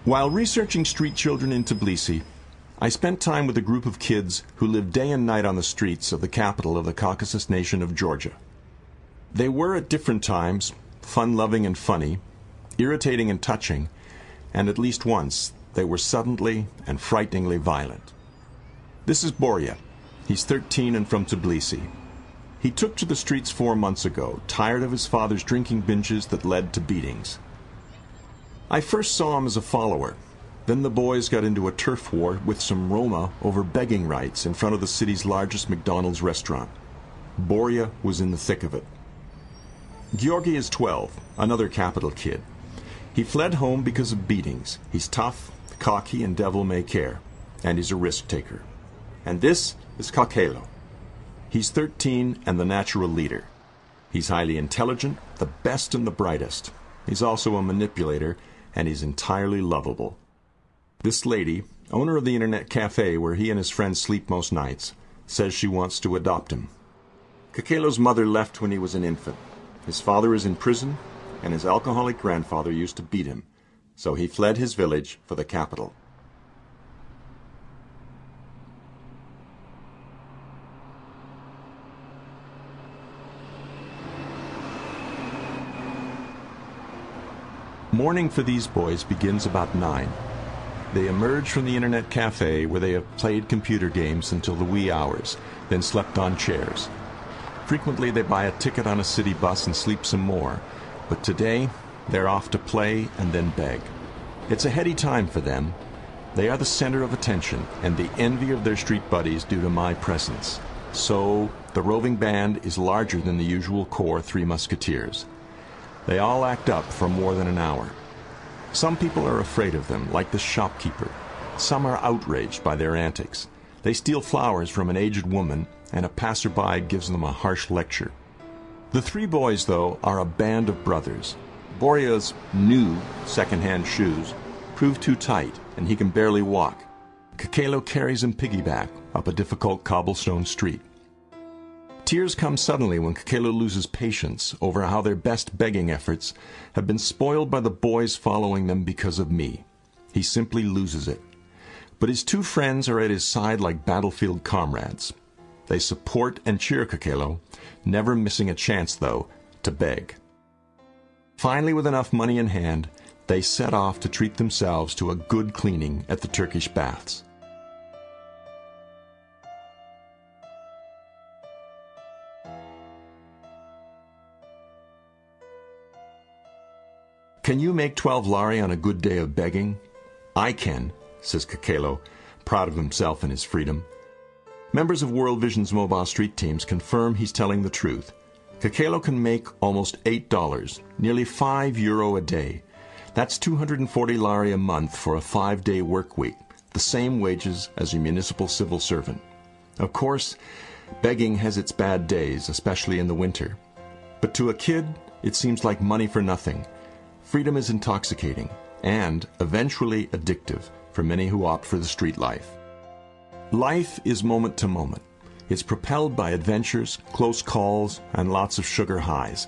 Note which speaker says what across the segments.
Speaker 1: While researching street children in Tbilisi, I spent time with a group of kids who lived day and night on the streets of the capital of the Caucasus nation of Georgia. They were at different times fun-loving and funny, irritating and touching, and at least once they were suddenly and frighteningly violent. This is Borya. He's 13 and from Tbilisi. He took to the streets 4 months ago, tired of his father's drinking binges that led to beatings. I first saw him as a follower. Then the boys got into a turf war with some Roma over begging rights in front of the city's largest McDonald's restaurant. Borya was in the thick of it. Georgi is 12, another capital kid. He fled home because of beatings. He's tough, cocky, and devil-may-care, and he's a risk-taker. And this is Kakelo. He's 13 and the natural leader. He's highly intelligent, the best and the brightest. He's also a manipulator, and he's entirely lovable. This lady, owner of the internet cafe where he and his friends sleep most nights, says she wants to adopt him. Kakelo's mother left when he was an infant. His father is in prison, and his alcoholic grandfather used to beat him, so he fled his village for the capital. Morning for these boys begins about 9. They emerge from the internet cafe where they have played computer games until the wee hours, then slept on chairs. Frequently they buy a ticket on a city bus and sleep some more, but today they're off to play and then beg. It's a heady time for them. They are the center of attention and the envy of their street buddies due to my presence. So the roving band is larger than the usual core Three Musketeers. They all act up for more than an hour. Some people are afraid of them, like the shopkeeper. Some are outraged by their antics. They steal flowers from an aged woman, and a passerby gives them a harsh lecture. The three boys, though, are a band of brothers. Borya's new second-hand shoes prove too tight, and he can barely walk. Kakelo carries him piggyback up a difficult cobblestone street. Tears come suddenly when Kakelo loses patience over how their best begging efforts have been spoiled by the boys following them because of me. He simply loses it. But his two friends are at his side like battlefield comrades. They support and cheer Kakelo, never missing a chance, though, to beg. Finally, with enough money in hand, they set off to treat themselves to a good cleaning at the Turkish baths. Can you make 12 lari on a good day of begging? I can, says Kakelo, proud of himself and his freedom. Members of World Vision's mobile street teams confirm he's telling the truth. Kakelo can make almost $8, nearly €5 a day. That's 240 lari a month for a 5-day work week, the same wages as a municipal civil servant. Of course, begging has its bad days, especially in the winter. But to a kid, it seems like money for nothing. Freedom is intoxicating and eventually addictive for many who opt for the street life. Life is moment to moment. It's propelled by adventures, close calls, and lots of sugar highs.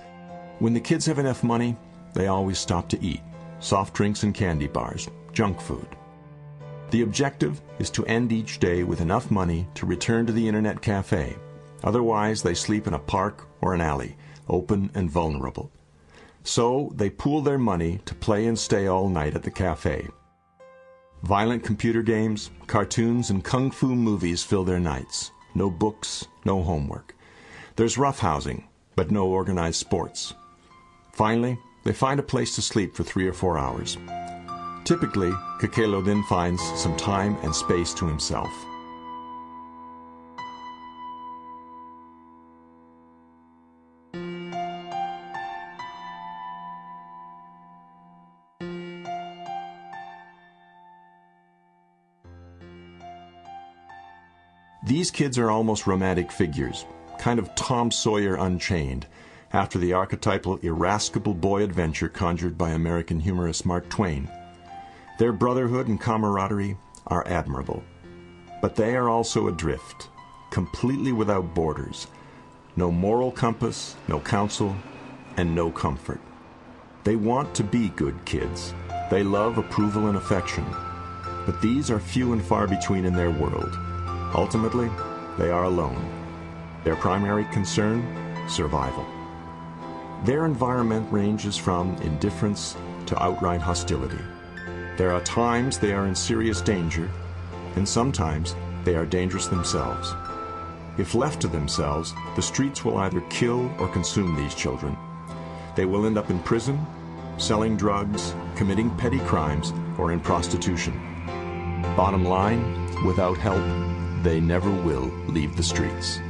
Speaker 1: When the kids have enough money, they always stop to eat. Soft drinks and candy bars, junk food. The objective is to end each day with enough money to return to the internet cafe. Otherwise, they sleep in a park or an alley, open and vulnerable. So they pool their money to play and stay all night at the cafe. Violent computer games, cartoons, and kung fu movies fill their nights. No books, no homework. There's roughhousing, but no organized sports. Finally, they find a place to sleep for 3 or 4 hours. Typically, Kakelo then finds some time and space to himself. These kids are almost romantic figures, kind of Tom Sawyer Unchained, after the archetypal irascible boy adventure conjured by American humorist Mark Twain. Their brotherhood and camaraderie are admirable, but they are also adrift, completely without borders, no moral compass, no counsel, and no comfort. They want to be good kids, They love approval and affection, but these are few and far between in their world. Ultimately, they are alone. Their primary concern? Survival. Their environment ranges from indifference to outright hostility. There are times they are in serious danger, and sometimes they are dangerous themselves. If left to themselves, the streets will either kill or consume these children. They will end up in prison, selling drugs, committing petty crimes, or in prostitution. Bottom line, without help, they never will leave the streets.